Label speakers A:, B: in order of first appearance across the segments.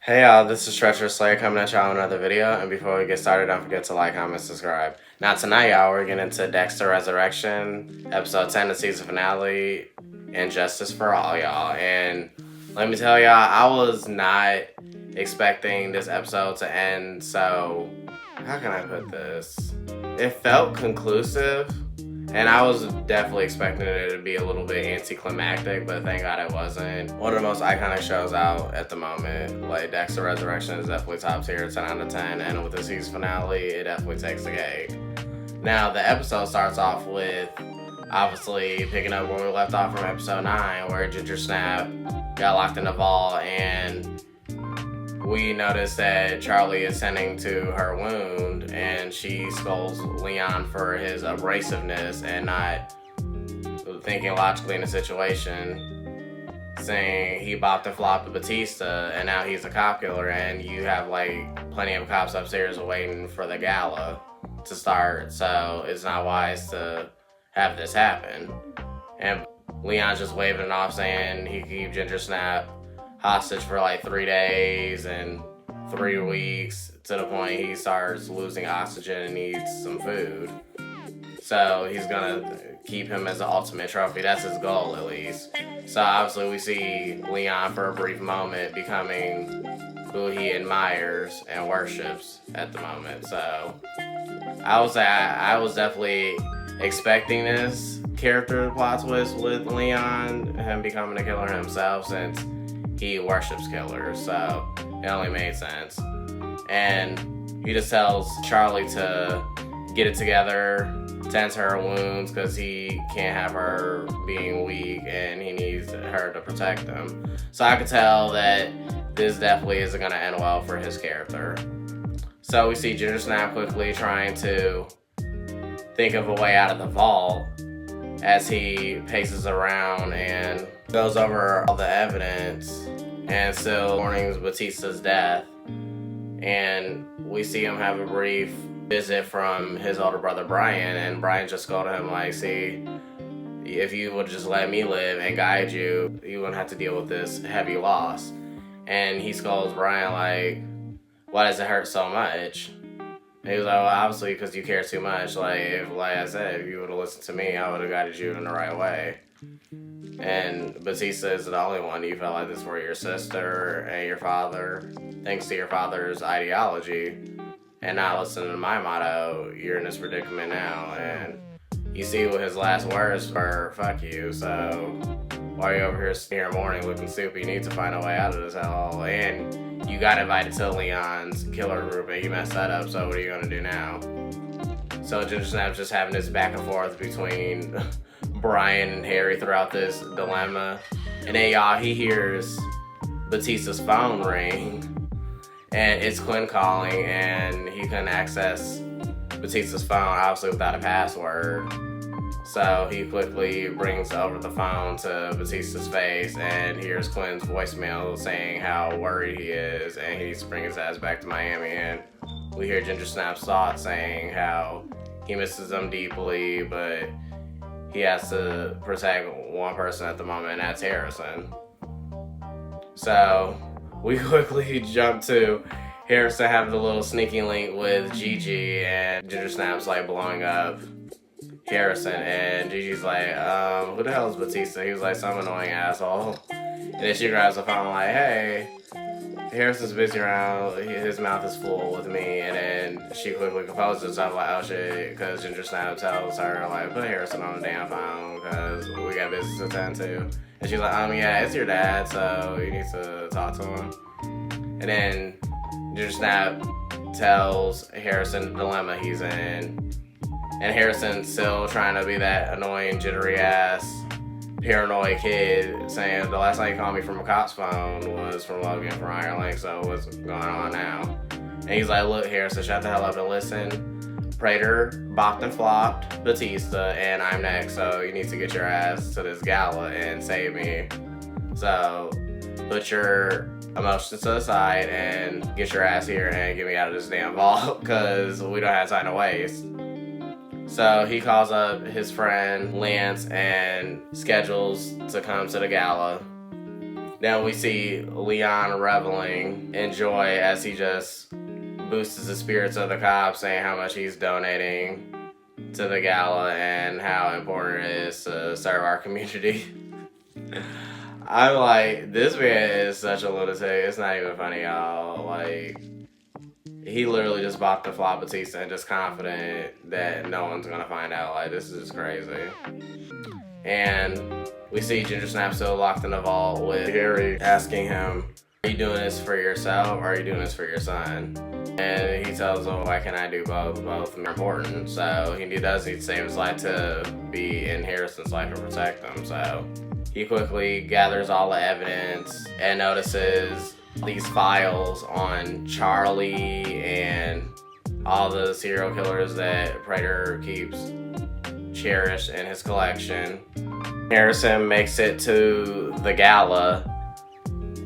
A: Hey y'all, this is Treacherous Slayer coming at y'all with another video, and before we get started, don't forget to like, comment, subscribe. Now tonight y'all, we're getting into Dexter Resurrection, episode 10, the season finale, and Justice for All, y'all. And let me tell y'all, I was not expecting this episode to end, so how can I put this? It felt conclusive, and I was definitely expecting it to be a little bit anticlimactic, but thank God it wasn't. One of the most iconic shows out at the moment. Like, Dexter Resurrection is definitely top tier, 10 out of 10, and with the season finale, it definitely takes the cake. Now, the episode starts off with, obviously, picking up where we left off from episode 9, where Ginger Snap got locked in the vault, and we notice that Charlie is tending to her wound, and she scolds Leon for his abrasiveness and not thinking logically in the situation, saying he bopped and flopped Batista, and now he's a cop killer, and you have like plenty of cops upstairs waiting for the gala to start, so it's not wise to have this happen. And Leon's just waving it off, saying he could keep Ginger Snap hostage for like 3 days and 3 weeks, to the point he starts losing oxygen and needs some food. So he's gonna keep him as the ultimate trophy. That's his goal, at least. So obviously we see Leon for a brief moment becoming who he admires and worships at the moment. So I was definitely expecting this character plot twist with Leon, him becoming a killer himself, since he worships killers, so it only made sense. And he just tells Charlie to get it together, tend to her wounds, because he can't have her being weak and he needs her to protect him. So I could tell that this definitely isn't going to end well for his character. So we see Ginger Snap quickly trying to think of a way out of the vault as he paces around and goes over all the evidence and still mourns Batista's death. And we see him have a brief visit from his older brother Brian, and Brian just scolded him like, see, if you would just let me live and guide you, you wouldn't have to deal with this heavy loss. And he scolds Brian like, why does it hurt so much? And he was like, well, obviously because you care too much. Like I said, if you would have listened to me, I would have guided you in the right way. And Batista is the only one you felt like this for your sister and your father, thanks to your father's ideology, and not listening to my motto, you're in this predicament now. And you see what his last words were, fuck you. So while you're over here mourning, looking stupid, you need to find a way out of this hell. And you got invited to Leon's killer group and you messed that up, so what are you gonna do now? So Ginger Snap's just having this back and forth between Brian and Harry throughout this dilemma. And then y'all, he hears Batista's phone ring, and it's Quinn calling, and he couldn't access Batista's phone, obviously without a password. So he quickly brings over the phone to Batista's face and hears Quinn's voicemail saying how worried he is and he needs to bring his ass back to Miami. And we hear Ginger Snap's thoughts saying how he misses them deeply, but he has to protect one person at the moment, and that's Harrison. So we quickly jump to Harrison having the little sneaky link with Gigi, and Ginger Snap's like blowing up Harrison, and Gigi's like, who the hell is Batista? He was like, some annoying asshole. And then she grabs the phone like, hey, Harrison's busy around, his mouth is full with me. And then she quickly composes herself like, oh shit, because Ginger Snap tells her like, put Harrison on the damn phone because we got business to attend to. And she's like, yeah, it's your dad, so you need to talk to him. And then Ginger Snap tells Harrison the dilemma he's in. And Harrison's still trying to be that annoying, jittery ass, paranoid kid, saying the last time he called me from a cop's phone was from Logan from Iron Lake, so what's going on now? And he's like, look, Harrison, shut the hell up and listen. Prater bopped and flopped Batista, and I'm next, so you need to get your ass to this gala and save me. So put your emotions to the side and get your ass here and get me out of this damn vault, because we don't have time to waste. So he calls up his friend Lance and schedules to come to the gala. Then we see Leon reveling in joy as he just boosts the spirits of the cops, saying how much he's donating to the gala and how important it is to serve our community. I'm like, this man is such a lunatic. It's not even funny, y'all. Like, he literally just bought the flop Batista and just confident that no one's gonna find out. Like, this is just crazy. And we see Ginger Snap still locked in the vault with Harry asking him, are you doing this for yourself or are you doing this for your son? And he tells him, why can't I do both? Both are important. So he does need to save his life to be in Harrison's life and protect him. So he quickly gathers all the evidence and notices these files on Charlie and all the serial killers that Prater keeps cherished in his collection. Harrison makes it to the gala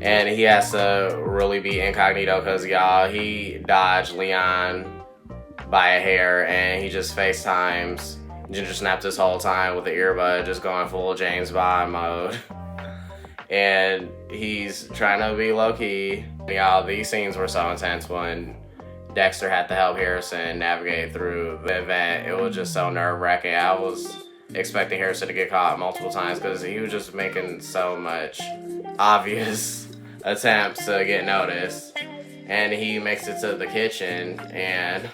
A: and he has to really be incognito because, y'all, he dodged Leon by a hair and he just FaceTimes Ginger Snap this whole time with the earbud, just going full James Bond mode. And he's trying to be low-key. Y'all, these scenes were so intense when Dexter had to help Harrison navigate through the event. It was just so nerve-wracking. I was expecting Harrison to get caught multiple times because he was just making so much obvious attempts to get noticed. And he makes it to the kitchen and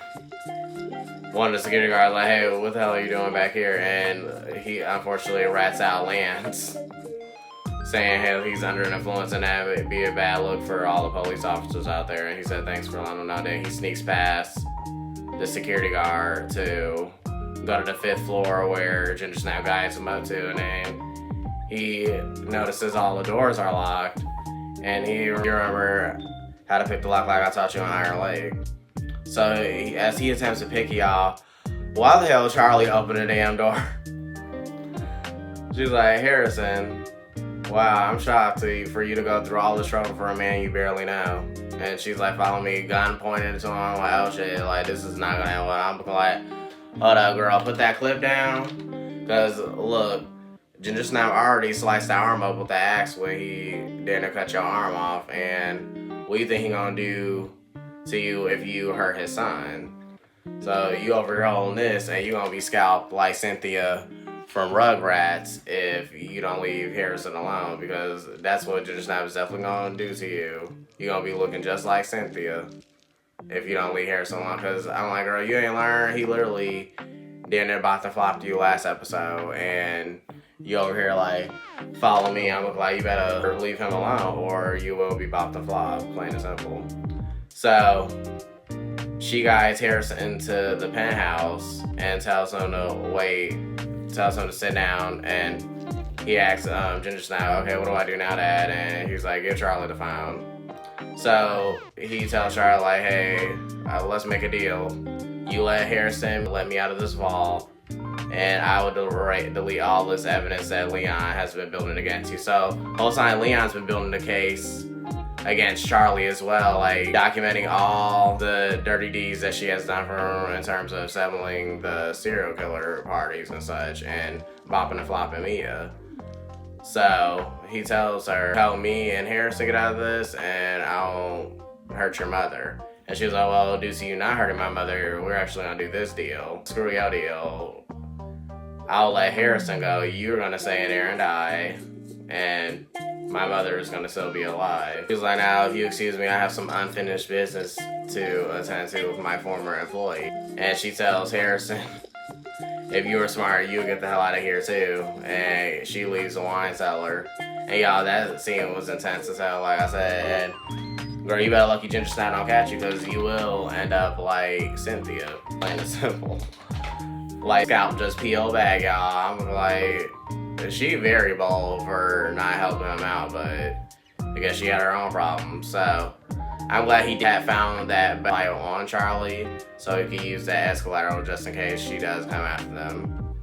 A: one of the security guards like, hey, what the hell are you doing back here? And he unfortunately rats out Lance, saying, hey, he's under an influence and that would be a bad look for all the police officers out there. And he said, thanks for letting him know. Then he sneaks past the security guard to go to the 5th floor where Ginger Snap guides him up to. And then he notices all the doors are locked. And you remember how to pick the lock like I taught you on Iron Lake. So as he attempts to pick y'all, why the hell Charlie opened the damn door? She's like, Harrison, wow, I'm shocked for you to go through all this trouble for a man you barely know. And she's like, follow me, gun pointed to him. I'm like, oh shit, like this is not gonna end well. I'm like, hold up, girl, put that clip down. Cause look, Ginger Snap already sliced the arm up with the axe when he didn't cut your arm off. And what do you think he gonna do to you if you hurt his son? So you over here holding this and you gonna be scalped like Cynthia from Rugrats if you don't leave Harrison alone, because that's what Ginger Snap is definitely gonna do to you. You're gonna be looking just like Cynthia if you don't leave Harrison alone. Because I'm like, girl, you ain't learned. He literally didn't about to flop to you last episode and you over here like, follow me. I'm like, you better leave him alone or you will be about to flop, plain and simple. So she guides Harrison into the penthouse and tells him to sit down, and he asks Ginger Snap, okay, what do I do now, Dad? And he's like, give Charlie the phone. So he tells Charlie, like, hey, let's make a deal. You let Harrison let me out of this vault, and I will delete all this evidence that Leon has been building against you. So the whole time Leon's been building the case against Charlie as well, like documenting all the dirty deeds that she has done for her in terms of settling the serial killer parties and such, and bopping and flopping Mia. So he tells her, help me and Harris to get out of this and I won't hurt your mother. And she was like, well, due to you not hurting my mother, we're actually gonna do this deal. Screw your deal. I'll let Harrison go, you're gonna stay in there and die, and my mother is gonna still be alive. He was like, now, if you excuse me, I have some unfinished business to attend to with my former employee. And she tells Harrison, if you were smart, you would get the hell out of here too. And she leaves the wine cellar. And y'all, that scene was intense as hell, like I said. And girl, you better lucky Ginger Snap don't catch you, because you will end up like Cynthia, plain and simple. Like, scalp just P.O. bag, y'all. I'm like, she very bold for not helping him out, but I guess she had her own problems. So I'm glad he had found that bio on Charlie, so he could use that as collateral just in case she does come after them.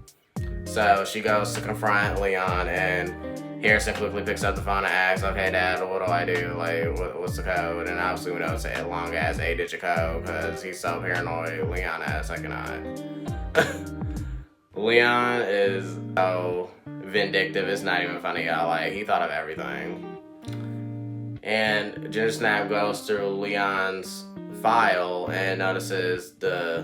A: So she goes to confront Leon, and Harrison quickly picks up the phone and asks, okay, Dad, what do I do? Like, what's the code? And obviously we know it's a long ass 8-digit code, because he's so paranoid. Leon has second eye. Leon is so vindictive, it's not even funny, y'all. Like, he thought of everything. And Ginger Snap goes through Leon's file and notices the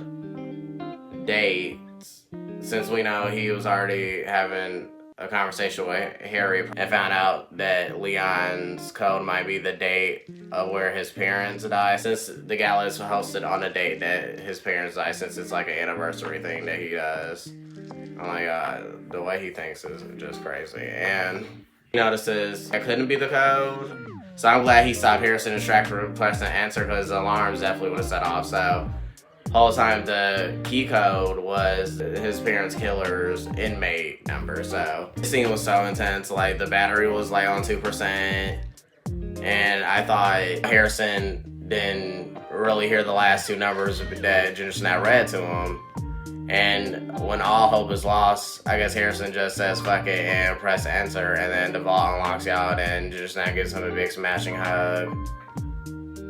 A: dates, since we know he was already having a conversation with Harry and found out that Leon's code might be the date of where his parents died, since the gala is hosted on a date that his parents died, since it's like an anniversary thing that he does. Oh my god, the way he thinks is just crazy. And he notices that couldn't be the code, so I'm glad he stopped Harrison and distracted from pressing answer, because the alarms definitely would have set off. So whole time the key code was his parents' killer's inmate number. So the scene was so intense. Like, the battery was like on 2%, and I thought Harrison didn't really hear the last two numbers that Ginger Snap read to him. And when all hope is lost, I guess Harrison just says fuck it and press enter, and then the vault unlocks out, and Ginger Snap gives him a big smashing hug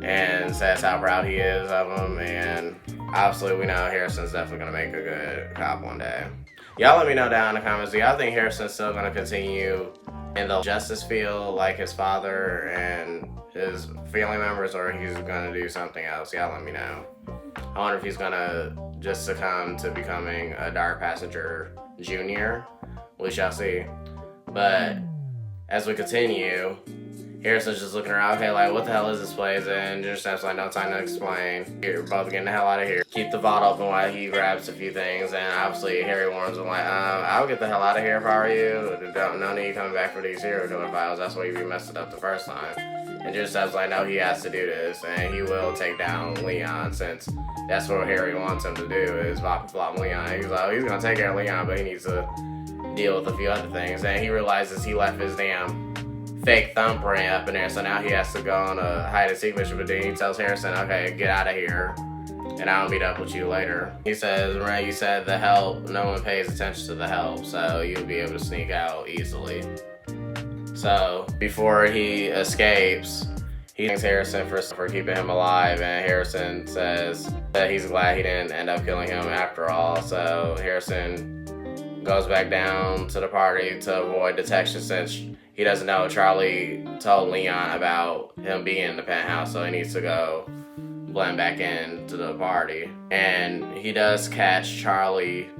A: and says how proud he is of him. And obviously we know Harrison's definitely gonna make a good cop one day. Y'all let me know down in the comments, do y'all think Harrison's still gonna continue in the justice field like his father and his family members, or he's gonna do something else? Y'all let me know. I wonder if he's gonna just succumb to becoming a Dark Passenger Jr. We shall see. But as we continue, Harrison's just looking around, okay, like, what the hell is this place? And Ginger Snap's like, no time to explain. You're both getting the hell out of here. Keep the vault open while he grabs a few things. And obviously, Harry warns him, like, I'll get the hell out of here if I were you. No need coming back for these hero doing files. That's why you messed it up the first time. And Ginger Snap's like, no, he has to do this. And he will take down Leon, since that's what Harry wants him to do, is flop Leon. He's like, oh, he's going to take care of Leon, but he needs to deal with a few other things. And he realizes he left his damn fake thumbprint up in there, so now he has to go on a hide and seek mission. But then he tells Harrison, okay, get out of here, and I'll meet up with you later. He says, right, you said the help, no one pays attention to the help, so you'll be able to sneak out easily. So before he escapes, he thanks Harrison for keeping him alive, and Harrison says that he's glad he didn't end up killing him after all. So Harrison goes back down to the party to avoid detection, since he doesn't know Charlie told Leon about him being in the penthouse, so he needs to go blend back into the party. And he does catch Charlie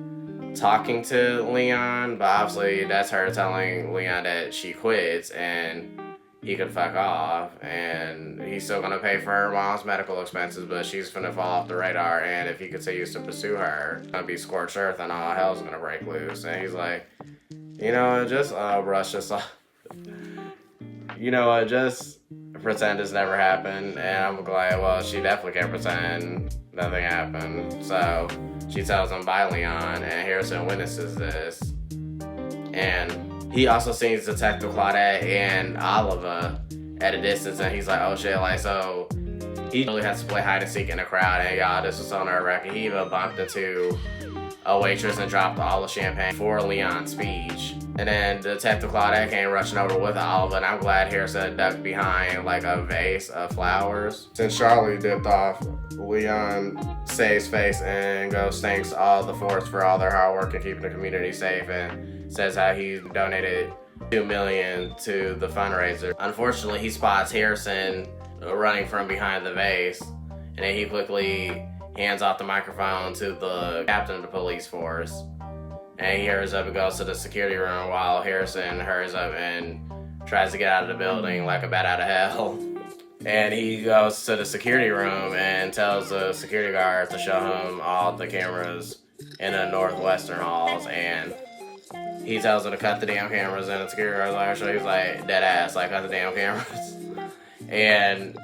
A: talking to Leon, but obviously that's her telling Leon that she quits and he could fuck off, and he's still gonna pay for her mom's medical expenses, but she's gonna fall off the radar, and if he continues to pursue her, it's gonna be scorched earth and all hell's gonna break loose. And he's like, you know, just brush this off. You know what, just pretend this never happened. And I'm glad, well, she definitely can't pretend nothing happened. So she tells him bye, Leon, and Harrison witnesses this. And he also sees Detective Claudette and Oliver at a distance, and he's like, oh shit, like, so he really has to play hide and seek in the crowd. And y'all, this was on our record. He even bumped into a waitress and dropped all the champagne for Leon's speech. And then Detective Claudette came rushing over with Oliver, and I'm glad Harrison ducked behind like a vase of flowers. Since Charlie dipped off, Leon saves face and goes thanks all the force for all their hard work in keeping the community safe, and says how he donated $2 million to the fundraiser. Unfortunately, he spots Harrison running from behind the vase, and then he quickly hands off the microphone to the captain of the police force. And he hurries up and goes to the security room, while Harrison hurries up and tries to get out of the building like a bat out of hell. And he goes to the security room and tells the security guard to show him all the cameras in the northwestern halls. And he tells him to cut the damn cameras, and the security guard's like, so he's like, dead ass, like, cut the damn cameras. And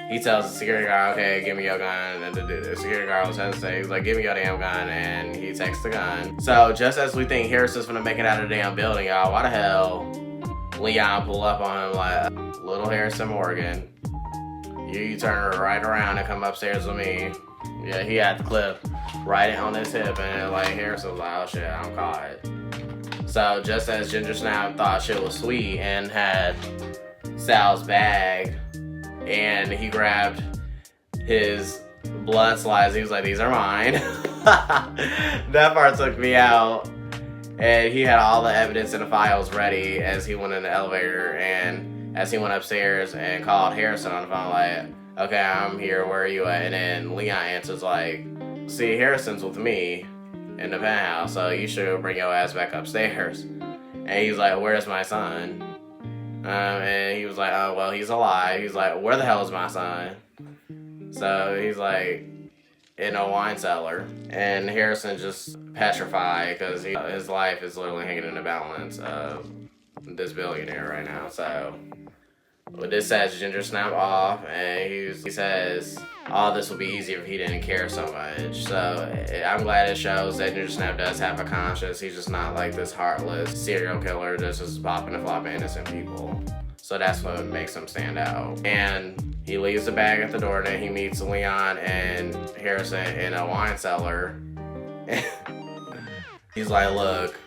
A: he tells the security guard, okay, give me your gun. And the security guard was hesitating. He's like, give me your damn gun. And he takes the gun. So just as we think Harrison's gonna make it out of the damn building, y'all, why the hell Leon pull up on him like, little Harrison Morgan, you turn right around and come upstairs with me. Yeah, he had the clip right on his hip, and like Harrison was like, oh shit, I'm caught. So just as Ginger Snap thought shit was sweet and had Sal's bag, and he grabbed his blood slides, he was like, these are mine. That part took me out. And he had all the evidence and the files ready as he went in the elevator, and as he went upstairs and called Harrison on the phone like, okay, I'm here, where are you at? And then Leon answers like, see, Harrison's with me in the penthouse, so you should bring your ass back upstairs. And he's like, where's my son? And he was like, oh, well, he's alive. He's like, where the hell is my son? So he's like, in a wine cellar. And Harrison just petrified because his life is literally hanging in the balance of this billionaire right now. So with this sets Ginger Snap off, and he says, all this would be easier if he didn't care so much. So I'm glad it shows that Ginger Snap does have a conscience. He's just not like this heartless serial killer that's just bopping and flopping innocent people. So that's what makes him stand out. And he leaves the bag at the door, and then he meets Leon and Harrison in a wine cellar. He's like, look,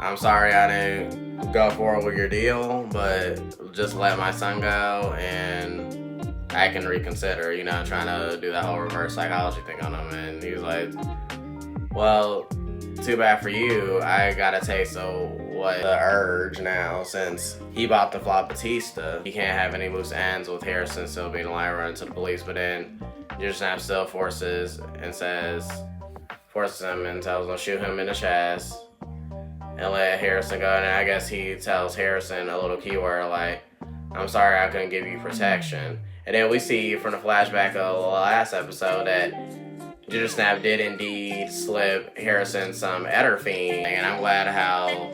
A: I'm sorry I didn't go forward with your deal, but just let my son go and I can reconsider, you know, trying to do that whole reverse psychology thing on him. And he was like, well, too bad for you. I got a taste of what the urge now, since he bought the flop Batista. He can't have any loose ends with Harrison still being alive, running to the police, but then Ginger Snap still forces him and tells him to shoot him in the chest and let Harrison go. And I guess he tells Harrison a little keyword like, I'm sorry I couldn't give you protection. And then we see from the flashback of the last episode that Ginger Snap did indeed slip Harrison some Etterfiend, and I'm glad how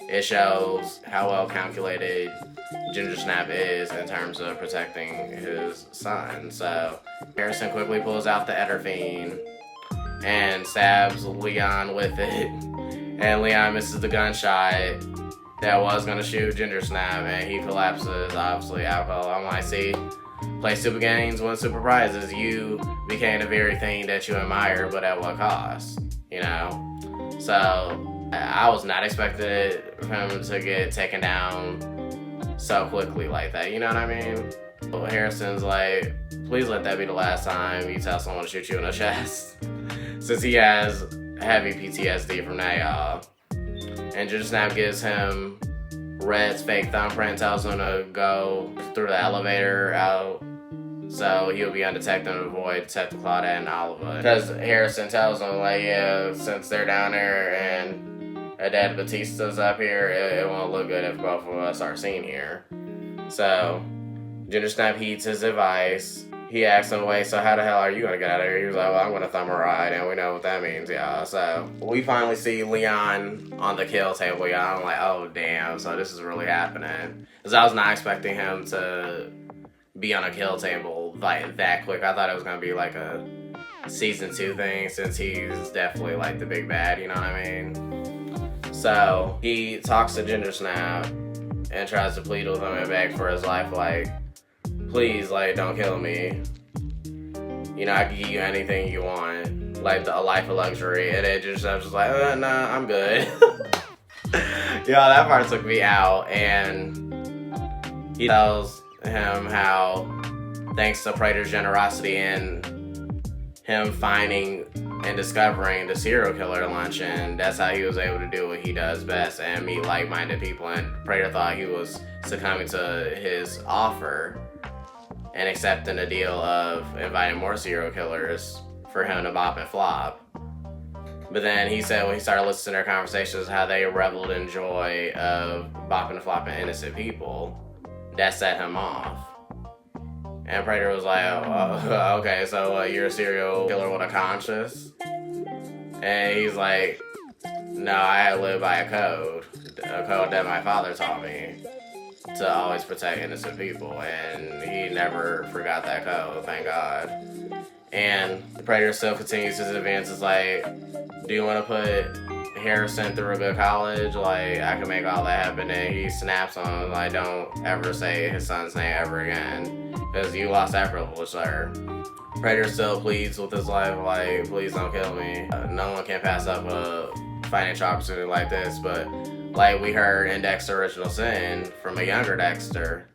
A: it shows how well calculated Ginger Snap is in terms of protecting his son. So Harrison quickly pulls out the Etterfiend and stabs Leon with it, and Leon misses the gunshot that was gonna shoot Ginger Snap, and he collapses, obviously alcohol. I'm like, see, play stupid games, win super prizes. You became the very thing that you admire, but at what cost? You know? So I was not expecting him to get taken down so quickly like that. You know what I mean? But Harrison's like, please let that be the last time you tell someone to shoot you in the chest. Since he has heavy PTSD from that, y'all. And Ginger Snap gives him Red's fake thumbprint, tells him to go through the elevator out so he'll be undetected and avoid Detective Claudette and Oliver. Because Harrison tells him, like, yeah, since they're down there and Dad Batista's up here, it won't look good if both of us are seen here. So Ginger Snap heeds his advice. He asks him, wait, so how the hell are you going to get out of here? He was like, well, I'm going to thumb a ride, and we know what that means, y'all. So we finally see Leon on the kill table, y'all. I'm like, oh, damn, so this is really happening. Because I was not expecting him to be on a kill table like that quick. I thought it was going to be like a season 2 thing, since he's definitely like the big bad, you know what I mean? So he talks to Ginger Snap and tries to plead with him and beg for his life, like, please, like, don't kill me. You know, I can give you anything you want, like a life of luxury. And then Ginger Snap's just like, nah, I'm good. Yeah, that part took me out. And he tells him how, thanks to Prater's generosity and him finding and discovering the serial killer luncheon, that's how he was able to do what he does best and meet like-minded people. And Prater thought he was succumbing to his offer and accepting the deal of inviting more serial killers for him to bop and flop. But then he said when he started listening to their conversations how they reveled in joy of bopping and flopping innocent people, that set him off. And Prater was like, oh, okay, so you're a serial killer with a conscience? And he's like, no, I live by a code that my father taught me to always protect innocent people, and he never forgot that code, thank God. And Prater still continues his advances, like, do you want to put Harrison through a good college? Like, I can make all that happen. And he snaps on him, like, don't ever say his son's name ever again, because you lost that privilege, sir. Prater still pleads with his life, like, please don't kill me. No one can pass up a financial opportunity like this, but like we heard in Dexter Original Sin from a younger Dexter,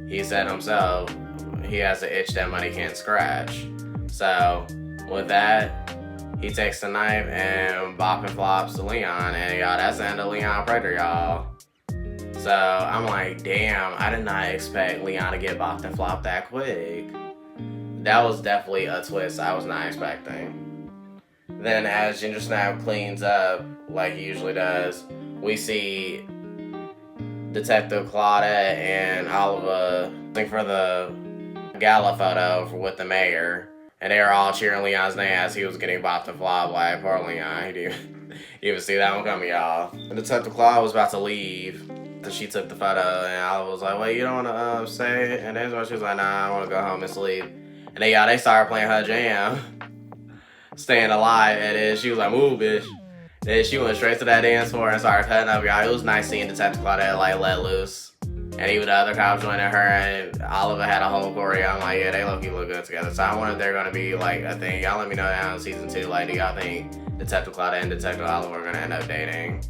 A: he said himself, he has an itch that money can't scratch. So with that, he takes the knife and bop and flops to Leon, and y'all, that's the end of Leon Prater, y'all. So I'm like, damn, I did not expect Leon to get bopped and flopped that quick. That was definitely a twist I was not expecting. Then as Ginger Snap cleans up, like he usually does, we see Detective Claudette and Oliver looking for the gala photo with the mayor. And they were all cheering Leon's name as he was getting bopped and flopped. Like, poor Leon, he didn't even see that one coming, y'all. And Detective Claude was about to leave. So she took the photo, and Oliver was like, wait, you don't want to say it? And then she was like, nah, I want to go home and sleep. And then, y'all, they started playing her jam, Staying Alive, and then she was like, move, bitch. Then she went straight to that dance floor and started cutting up, y'all. It was nice seeing Detective Claudette, like, let loose. And even the other cops joining her, and Oliver had a whole choreo. I'm like, yeah, they look good together. So I wonder if they're going to be, like, a thing. Y'all let me know down in season 2. Like, do y'all think Detective Claudette and Detective Oliver are going to end up dating?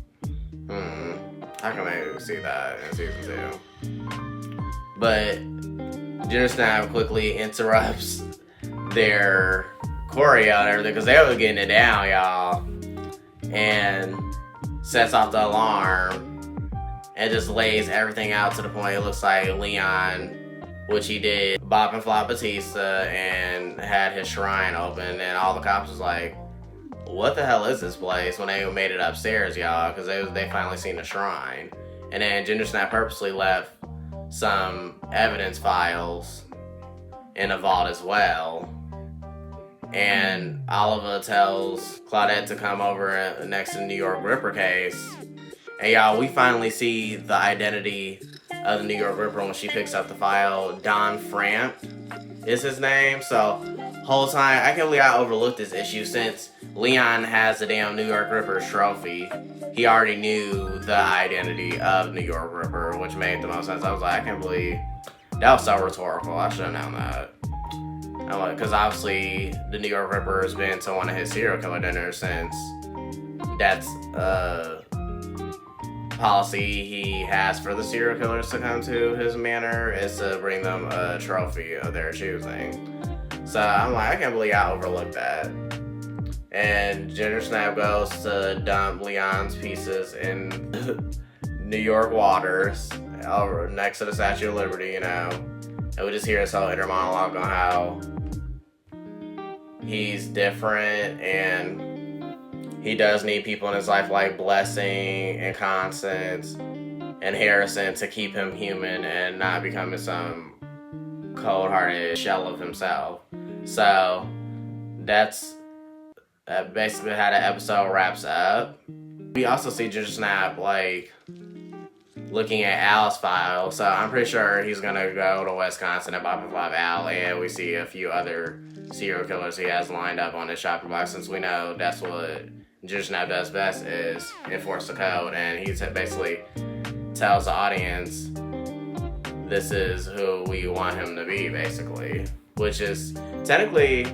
A: I can maybe see that in season 2. But Ginger Snap quickly interrupts their choreo and everything because they were getting it down, y'all. And sets off the alarm and just lays everything out to the point it looks like Leon, which he did, bop and flop Batista and had his shrine open, and all the cops was like, what the hell is this place, when they made it upstairs, y'all, because they finally seen the shrine. And then Ginger Snap purposely left some evidence files in a vault as well. And Oliver tells Claudette to come over next to the New York Ripper case. And y'all, we finally see the identity of the New York Ripper when she picks up the file. Don Framp is his name. So, whole time, I can't believe I overlooked this issue since Leon has the damn New York Ripper's trophy. He already knew the identity of New York Ripper, which made the most sense. I was like, I can't believe that was so rhetorical. I should have known that. Because obviously, the New York Ripper has been to one of his serial killer dinners since that's policy he has for the serial killers to come to his manor is to bring them a trophy of their choosing. So I'm like, I can't believe I overlooked that. And Ginger Snap goes to dump Leon's pieces in New York waters over next to the Statue of Liberty, you know. And we just hear his whole inner monologue on how he's different and he does need people in his life like Blessing and Constance and Harrison to keep him human and not becoming some cold-hearted shell of himself. So that's basically how the episode wraps up. We also see Ginger Snap like looking at Al's file, so I'm pretty sure he's gonna go to Wisconsin and bop and flop Al, and we see a few other serial killers he has lined up on his shopping block, since we know that's what Ginger Snap does best is enforce the code, and he basically tells the audience this is who we want him to be, basically. Which is technically,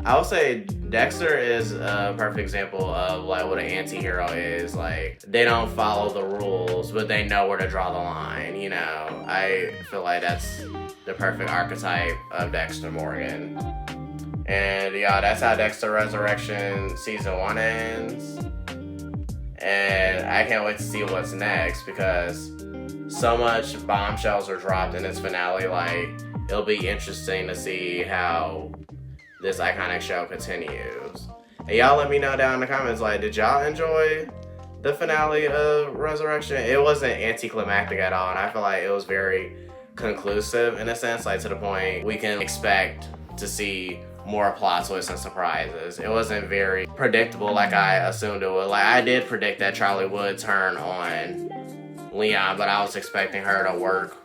A: I would say Dexter is a perfect example of like what an anti-hero is. Like, they don't follow the rules, but they know where to draw the line, you know. I feel like that's the perfect archetype of Dexter Morgan. And yeah, that's how Dexter Resurrection season 1 ends. And I can't wait to see what's next because so much bombshells are dropped in its finale. Like, it'll be interesting to see how this iconic show continues. And y'all let me know down in the comments, like, did y'all enjoy the finale of Resurrection? It wasn't anticlimactic at all, and I feel like it was very conclusive in a sense, like to the point we can expect to see more plot twists and surprises. It wasn't very predictable like I assumed it would. Like, I did predict that Charlie would turn on Leon, but I was expecting her to work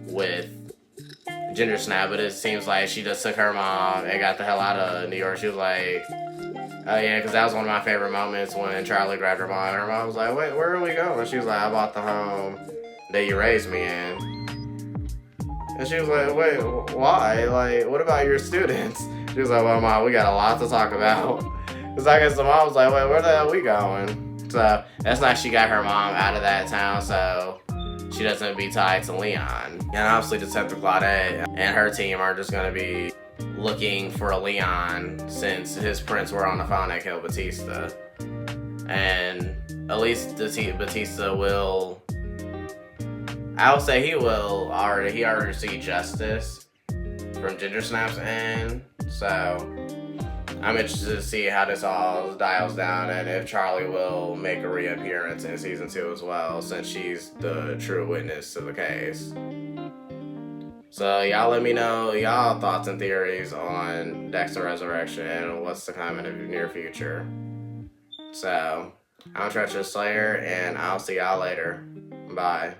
A: with Ginger Snap, but it seems like she just took her mom and got the hell out of New York. She was like, oh yeah, because that was one of my favorite moments when Charlie grabbed her mom, and her mom was like, wait, where are we going? She was like, I bought the home that you raised me in. And she was like, wait, why? Like, what about your students? She was like, well, Mom, we got a lot to talk about. Because I guess the mom was like, wait, where the hell are we going? So that's nice she got her mom out of that town so she doesn't be tied to Leon. And obviously Detective Claudette and her team are just going to be looking for Leon since his prints were on the phone that killed Batista. And at least Batista will, I would say he already received justice from Ginger Snap's end. So I'm interested to see how this all dials down and if Charlie will make a reappearance in season 2 as well, since she's the true witness to the case. So y'all let me know y'all thoughts and theories on Dexter Resurrection and what's to come in the near future. So I'm Treacherous Slayer, and I'll see y'all later. Bye.